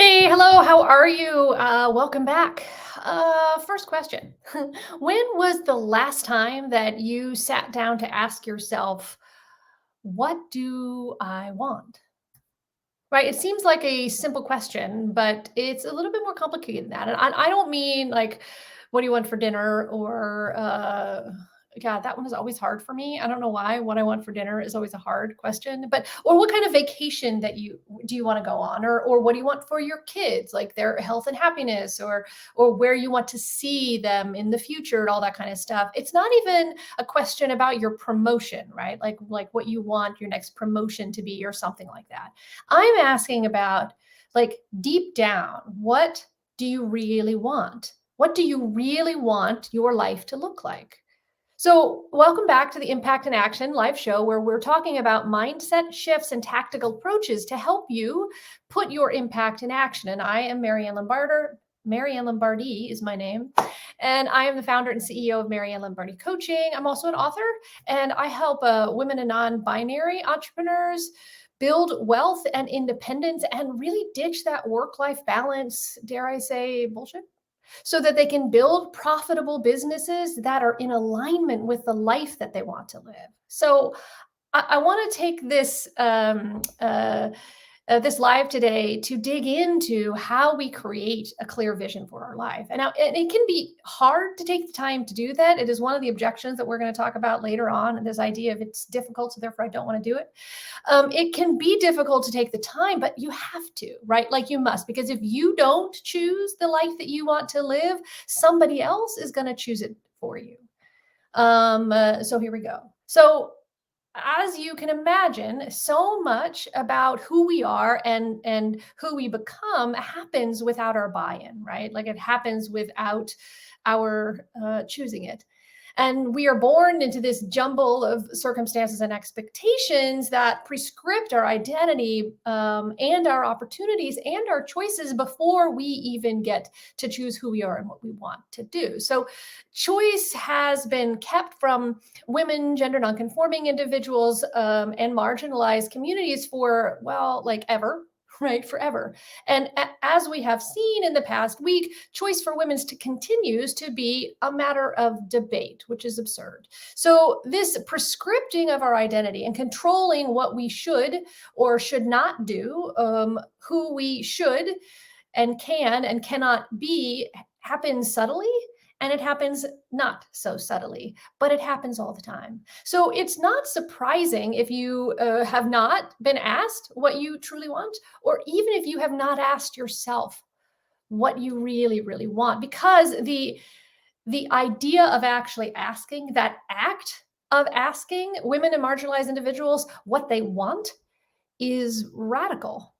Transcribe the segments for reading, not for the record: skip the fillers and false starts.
Hey, hello, how are you? Welcome back. First question. When was the last time that you sat down to ask yourself, what do I want? Right? It seems like a simple question, but it's a little bit more complicated than that. And I don't mean like, what do you want for dinner? Or, God, that one is always hard for me. I don't know why. What I want for dinner is always a hard question. But, or what kind of vacation that you do you want to go on? Or what do you want for your kids, like their health and happiness, or where you want to see them in the future and all that kind of stuff. It's not even a question about your promotion, right? Like what you want your next promotion to be or something like that. I'm asking about, like, deep down, what do you really want? What do you really want your life to look like? So, welcome back to the Impact in Action live show, where we're talking about mindset shifts and tactical approaches to help you put your impact in action. And I am Maryann Lombardi. Maryann Lombardi is my name. And I am the founder and CEO of Maryann Lombardi Coaching. I'm also an author, and I help women and non binary entrepreneurs build wealth and independence and really ditch that work life balance, dare I say, bullshit, so that they can build profitable businesses that are in alignment with the life that they want to live. So I want to take this live today to dig into how we create a clear vision for our life. And it can be hard to take the time to do that. It is one of the objections that we're going to talk about later on. And this idea of it's difficult, so therefore I don't want to do it. It can be difficult to take the time, but you have to, right? Like you must, because if you don't choose the life that you want to live, somebody else is going to choose it for you. So here we go. So as you can imagine, so much about who we are and who we become happens without our buy-in, right? Like it happens without our choosing it. And we are born into this jumble of circumstances and expectations that prescript our identity, and our opportunities and our choices before we even get to choose who we are and what we want to do. So choice has been kept from women, gender nonconforming individuals, and marginalized communities for, well, like ever. Right, forever. And as we have seen in the past week, choice for women continues to be a matter of debate, which is absurd. So, this prescripting of our identity and controlling what we should or should not do, who we should and can and cannot be, happens subtly, and it happens not so subtly, but it happens all the time. So it's not surprising if you have not been asked what you truly want, or even if you have not asked yourself what you really, really want, because the idea of actually asking, that act of asking women and marginalized individuals what they want, is radical.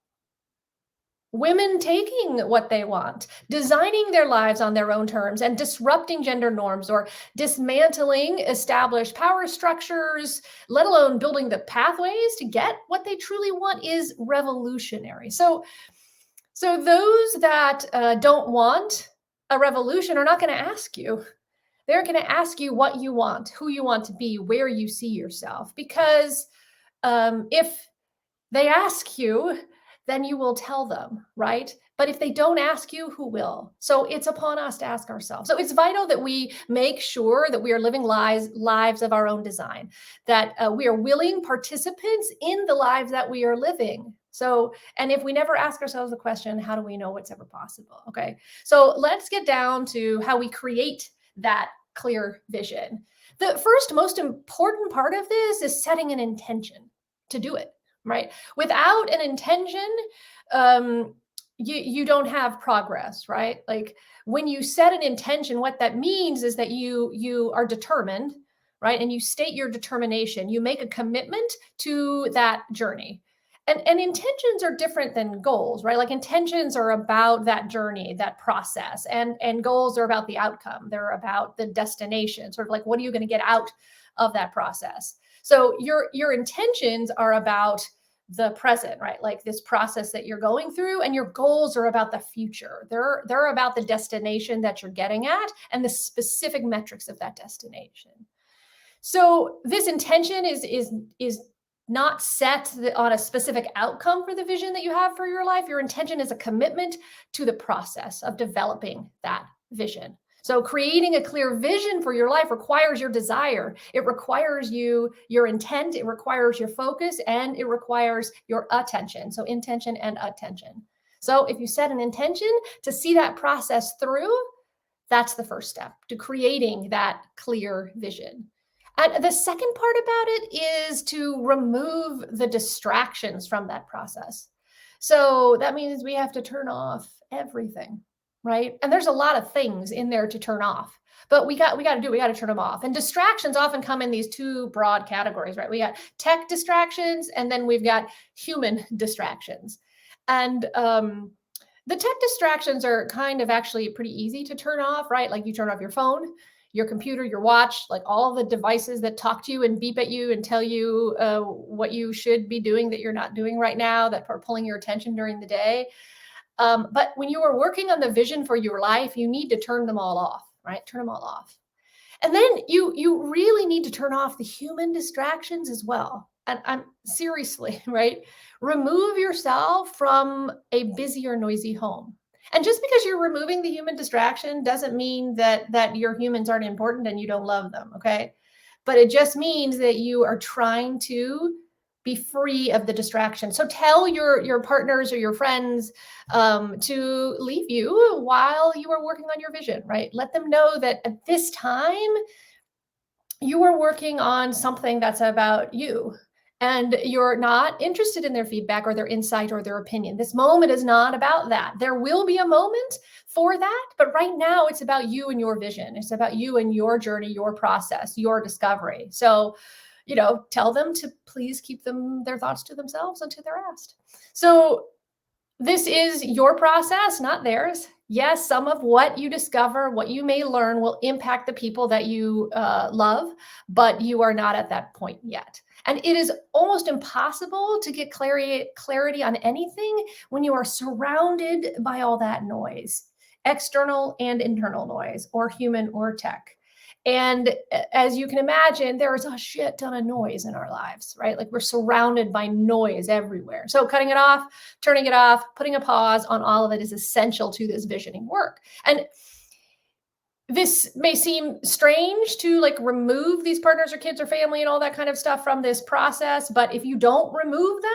Women taking what they want, designing their lives on their own terms, and disrupting gender norms or dismantling established power structures, let alone building the pathways to get what they truly want, is revolutionary. So those that don't want a revolution are not going to ask you. They're going to ask you what you want, who you want to be, where you see yourself. Because if they ask you, then you will tell them, right? But if they don't ask you, who will? So it's upon us to ask ourselves. So it's vital that we make sure that we are living lives of our own design, that we are willing participants in the lives that we are living. So, and if we never ask ourselves the question, how do we know what's ever possible? Okay. So let's get down to how we create that clear vision. The first most important part of this is setting an intention to do it. Right? Without an intention, you don't have progress, right? Like when you set an intention, what that means is that you are determined, right? And you state your determination. You make a commitment to that journey. And intentions are different than goals, right? Like intentions are about that journey, that process, and goals are about the outcome. They're about the destination, sort of like what are you going to get out of that process? So your intentions are about the present, right? Like this process that you're going through, and your goals are about the future. They're about the destination that you're getting at and the specific metrics of that destination. So this intention is not set on a specific outcome for the vision that you have for your life. Your intention is a commitment to the process of developing that vision. So creating a clear vision for your life requires your desire. It requires your intent, it requires your focus, and it requires your attention. So intention and attention. So if you set an intention to see that process through, that's the first step to creating that clear vision. And the second part about it is to remove the distractions from that process. So that means we have to turn off everything, right? And there's a lot of things in there to turn off, but we got to turn them off. And distractions often come in these two broad categories, right? We got tech distractions, and then we've got human distractions. And the tech distractions are kind of actually pretty easy to turn off, right? Like you turn off your phone, your computer, your watch, like all the devices that talk to you and beep at you and tell you what you should be doing that you're not doing right now, that are pulling your attention during the day. But when you are working on the vision for your life, you need to turn them all off, right? Turn them all off. And then you really need to turn off the human distractions as well. And I'm seriously, right? Remove yourself from a busy or noisy home. And just because you're removing the human distraction doesn't mean that your humans aren't important and you don't love them, okay? But it just means that you are trying to be free of the distraction. So tell your partners or your friends to leave you while you are working on your vision, right? Let them know that at this time you are working on something that's about you and you're not interested in their feedback or their insight or their opinion. This moment is not about that. There will be a moment for that, but right now it's about you and your vision. It's about you and your journey, your process, your discovery. So, tell them to please keep their thoughts to themselves until they're asked. So this is your process, not theirs. Yes, some of what you discover, what you may learn will impact the people that you love, but you are not at that point yet. And it is almost impossible to get clarity on anything when you are surrounded by all that noise, external and internal noise, or human or tech. And as you can imagine, there is a shit ton of noise in our lives, right? Like we're surrounded by noise everywhere. So cutting it off, turning it off, putting a pause on all of it is essential to this visioning work. And this may seem strange to like remove these partners or kids or family and all that kind of stuff from this process. But if you don't remove them,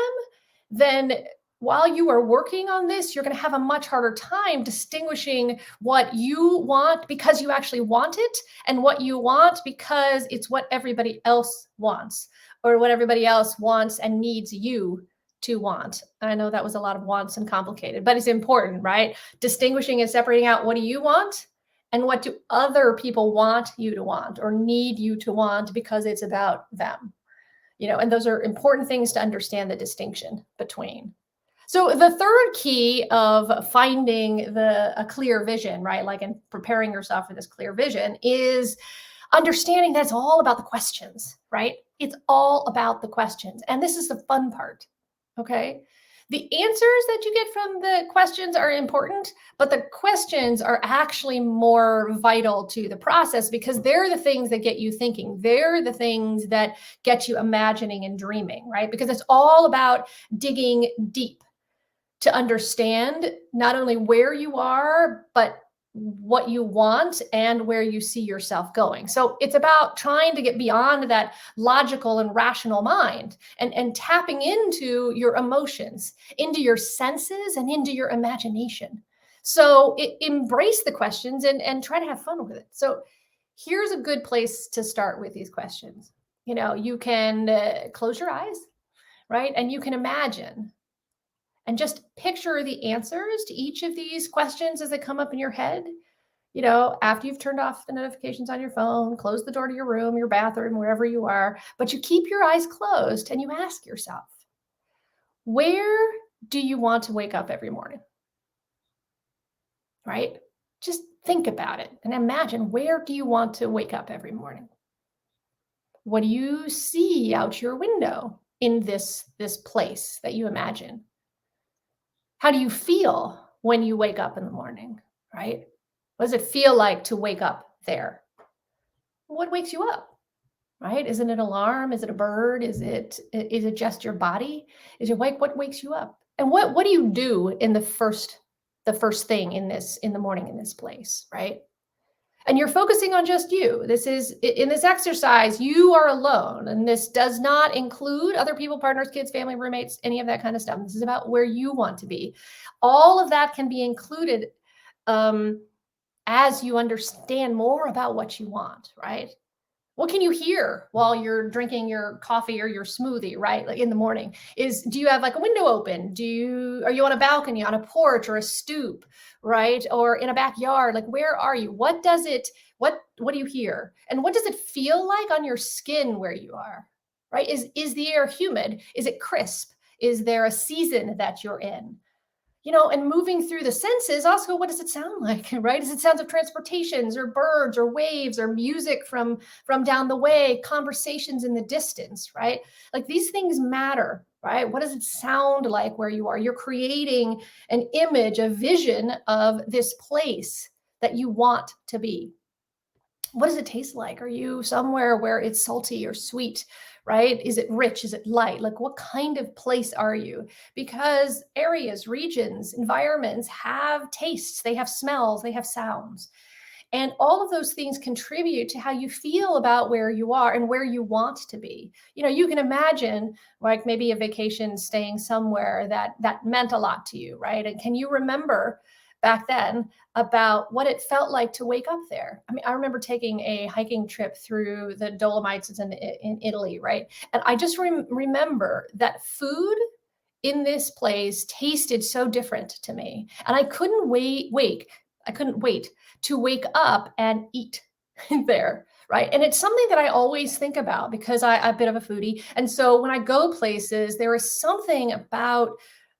then while you are working on this, you're going to have a much harder time distinguishing what you want because you actually want it and what you want because it's what everybody else wants or what everybody else wants and needs you to want. I know that was a lot of wants and complicated, but it's important, right? Distinguishing and separating out what do you want and what do other people want you to want or need you to want because it's about them, and those are important things to understand the distinction between. So the third key of finding a clear vision, right? Like in preparing yourself for this clear vision is understanding that it's all about the questions, right? It's all about the questions. And this is the fun part, okay? The answers that you get from the questions are important, but the questions are actually more vital to the process because they're the things that get you thinking. They're the things that get you imagining and dreaming, right? Because it's all about digging deep to understand not only where you are, but what you want and where you see yourself going. So it's about trying to get beyond that logical and rational mind and tapping into your emotions, into your senses, and into your imagination. So embrace the questions and try to have fun with it. So here's a good place to start with these questions. You can close your eyes, right? And you can imagine and just picture the answers to each of these questions as they come up in your head. After you've turned off the notifications on your phone, close the door to your room, your bathroom, wherever you are, but you keep your eyes closed and you ask yourself, where do you want to wake up every morning? Right? Just think about it and imagine, where do you want to wake up every morning? What do you see out your window in this place that you imagine? How do you feel when you wake up in the morning, right? What does it feel like to wake up there? What wakes you up? right? Is it an alarm? Is it a bird? Is it just your body? Is your wake? What wakes you up? And what do you do in the first thing in the morning in this place, right? And you're focusing on just you. This is in this exercise, you are alone. And this does not include other people, partners, kids, family, roommates, any of that kind of stuff. This is about where you want to be. All of that can be included um, as you understand more about what you want, right? What can you hear while you're drinking your coffee or your smoothie, right? Like in the morning, do you have like a window open? Are you on a balcony, on a porch or a stoop, right? Or in a backyard? Like where are you? What do you hear? And what does it feel like on your skin where you are? Right? Is the air humid? Is it crisp? Is there a season that you're in? And moving through the senses, also, what does it sound like, right? Is it sounds of transportations or birds or waves or music from down the way, conversations in the distance, right? Like these things matter, right? What does it sound like where you are? You're creating an image, a vision of this place that you want to be. What does it taste like? Are you somewhere where it's salty or sweet, right? Is it rich? Is it light? Like what kind of place are you? Because areas, regions, environments have tastes, they have smells, they have sounds. And all of those things contribute to how you feel about where you are and where you want to be. You can imagine like maybe a vacation staying somewhere that meant a lot to you, right? And can you remember back then about what it felt like to wake up there? I mean, I remember taking a hiking trip through the Dolomites in Italy, right? And I just remember that food in this place tasted so different to me. And I couldn't wait to wake up and eat there. Right. And it's something that I always think about because I'm a bit of a foodie. And so when I go places, there is something about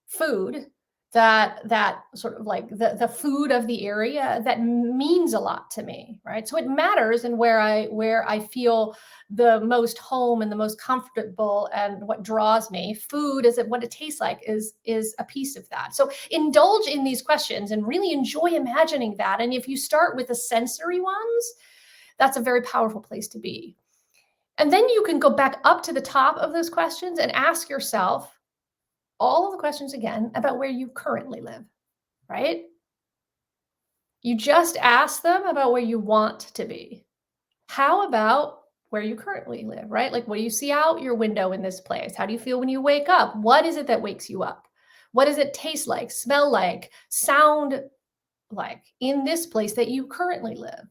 food that sort of like the food of the area that means a lot to me. Right. So it matters and where I feel the most home and the most comfortable and what draws me. Food is what it tastes like is a piece of that. So indulge in these questions and really enjoy imagining that. And if you start with the sensory ones, that's a very powerful place to be. And then you can go back up to the top of those questions and ask yourself all of the questions again about where you currently live, right? You just ask them about where you want to be. How about where you currently live, right? Like, what do you see out your window in this place? How do you feel when you wake up? What is it that wakes you up? What does it taste like, smell like, sound like in this place that you currently live,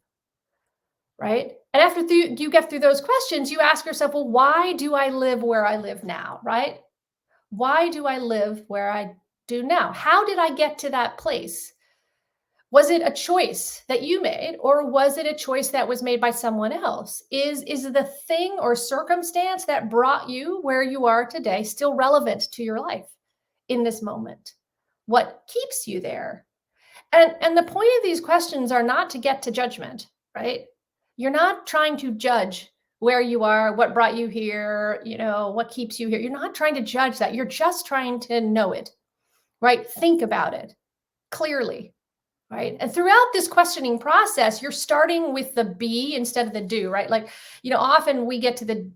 right? And after you get through those questions, you ask yourself, well, why do I live where I live now, right? Why do I live where I do now? How did I get to that place? Was it a choice that you made, or was it a choice that was made by someone else? Is the thing or circumstance that brought you where you are today still relevant to your life in this moment? What keeps you there? And the point of these questions are not to get to judgment, right? You're not trying to judge where you are, what brought you here, what keeps you here. You're not trying to judge that. You're just trying to know it, right? Think about it clearly. Right. And throughout this questioning process, you're starting with the be instead of the do, right? Like, often we get to the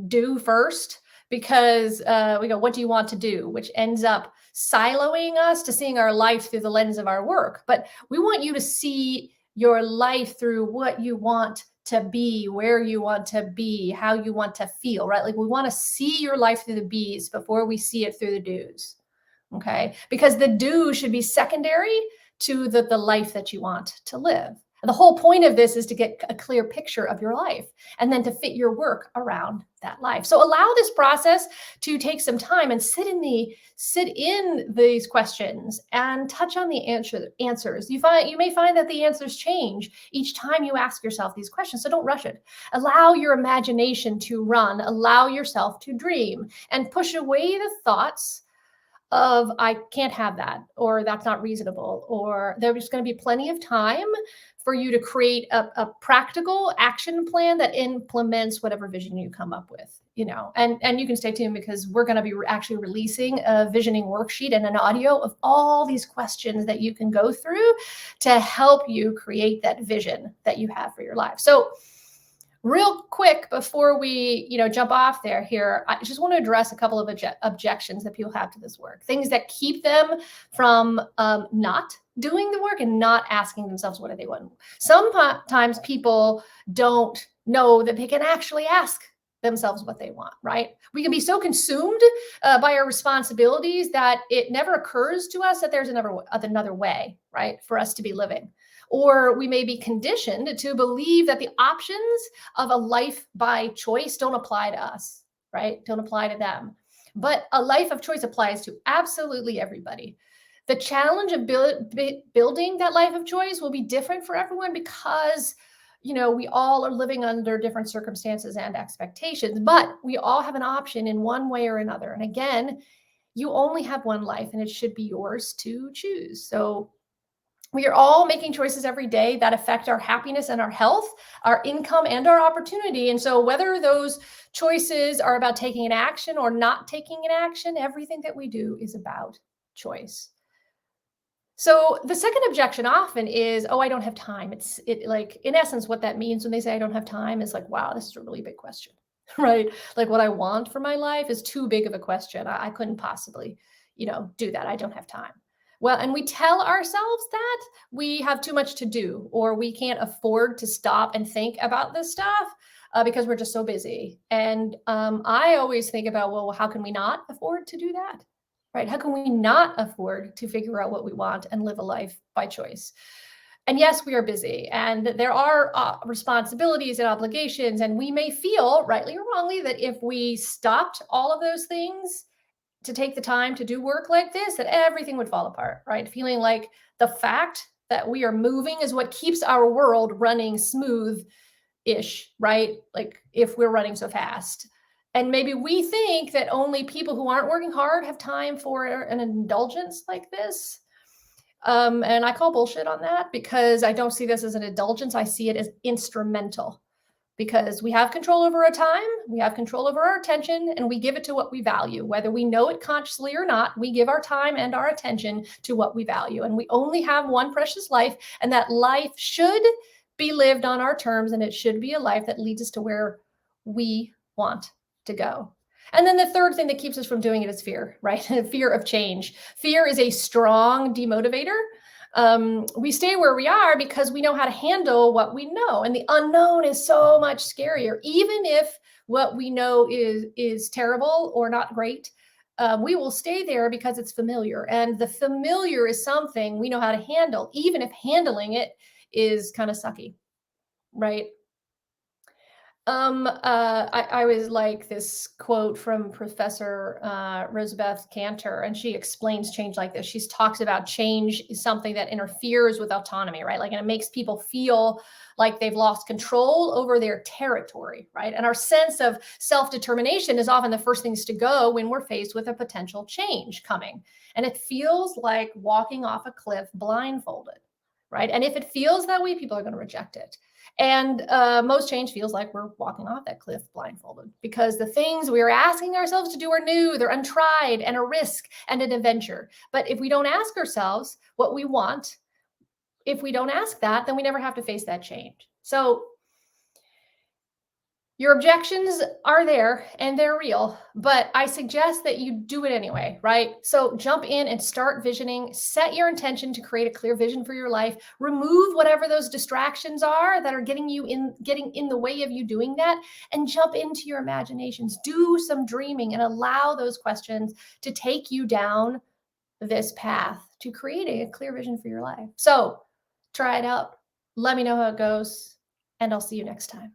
do first because we go, what do you want to do? Which ends up siloing us to seeing our life through the lens of our work. But we want you to see your life through what you want to be, where you want to be, how you want to feel, right? Like we want to see your life through the be's before we see it through the do's. Okay. Because the do should be secondary to the life that you want to live. And the whole point of this is to get a clear picture of your life and then to fit your work around that life. So allow this process to take some time and sit in these questions and touch on the answers. You may find that the answers change each time you ask yourself these questions. So don't rush it. Allow your imagination to run, allow yourself to dream, and push away the thoughts of I can't have that, or that's not reasonable, or there's going to be plenty of time for you to create a practical action plan that implements whatever vision you come up with, and you can stay tuned because we're going to be actually releasing a visioning worksheet and an audio of all these questions that you can go through to help you create that vision that you have for your life. So Real quick before we, jump off there here, I just want to address a couple of objections that people have to this work. Things that keep them from not doing the work and not asking themselves what do they want. Sometimes people don't know that they can actually ask themselves what they want, right? We can be so consumed by our responsibilities that it never occurs to us that there's another way, right, for us to be living. Or we may be conditioned to believe that the options of a life by choice don't apply to us, right? Don't apply to them. But a life of choice applies to absolutely everybody. The challenge of building that life of choice will be different for everyone because we all are living under different circumstances and expectations, but we all have an option in one way or another. And again, you only have one life and it should be yours to choose. So we are all making choices every day that affect our happiness and our health, our income and our opportunity. And so whether those choices are about taking an action or not taking an action, everything that we do is about choice. So the second objection often is, oh, I don't have time. It like, in essence, what that means when they say I don't have time is like, wow, this is a really big question, right? Like what I want for my life is too big of a question. I couldn't possibly, do that. I don't have time. Well, and we tell ourselves that we have too much to do, or we can't afford to stop and think about this stuff because we're just so busy. And I always think about, well, how can we not afford to do that? Right? How can we not afford to figure out what we want and live a life by choice? And yes, we are busy and there are responsibilities and obligations. And we may feel, rightly or wrongly, that if we stopped all of those things to take the time to do work like this, that everything would fall apart, right? Feeling like the fact that we are moving is what keeps our world running smooth-ish, right? Like if we're running so fast. And maybe we think that only people who aren't working hard have time for an indulgence like this. And I call bullshit on that because I don't see this as an indulgence. I see it as instrumental because we have control over our time, we have control over our attention, and we give it to what we value. Whether we know it consciously or not, we give our time and our attention to what we value. And we only have one precious life, and that life should be lived on our terms, and it should be a life that leads us to where we want to go. And then the third thing that keeps us from doing it is fear, right? Fear of change. Fear is a strong demotivator. We stay where we are because we know how to handle what we know, and the unknown is so much scarier. Even if what we know is terrible or not great, we will stay there because it's familiar, and the familiar is something we know how to handle, even if handling it is kind of sucky, right? I always like this quote from Professor Rosabeth Cantor, and she explains change like this. She talks about change is something that interferes with autonomy, right? Like, and it makes people feel like they've lost control over their territory, right? And our sense of self-determination is often the first things to go when we're faced with a potential change coming. And it feels like walking off a cliff blindfolded, right? And if it feels that way, people are going to reject it. And most change feels like we're walking off that cliff blindfolded because the things we are asking ourselves to do are new, they're untried, and a risk and an adventure. But if we don't ask ourselves what we want, if we don't ask that, then we never have to face that change. So your objections are there and they're real, but I suggest that you do it anyway, right? So jump in and start visioning, set your intention to create a clear vision for your life, remove whatever those distractions are that are getting in the way of you doing that, and jump into your imaginations. Do some dreaming and allow those questions to take you down this path to creating a clear vision for your life. So try it out. Let me know how it goes, and I'll see you next time.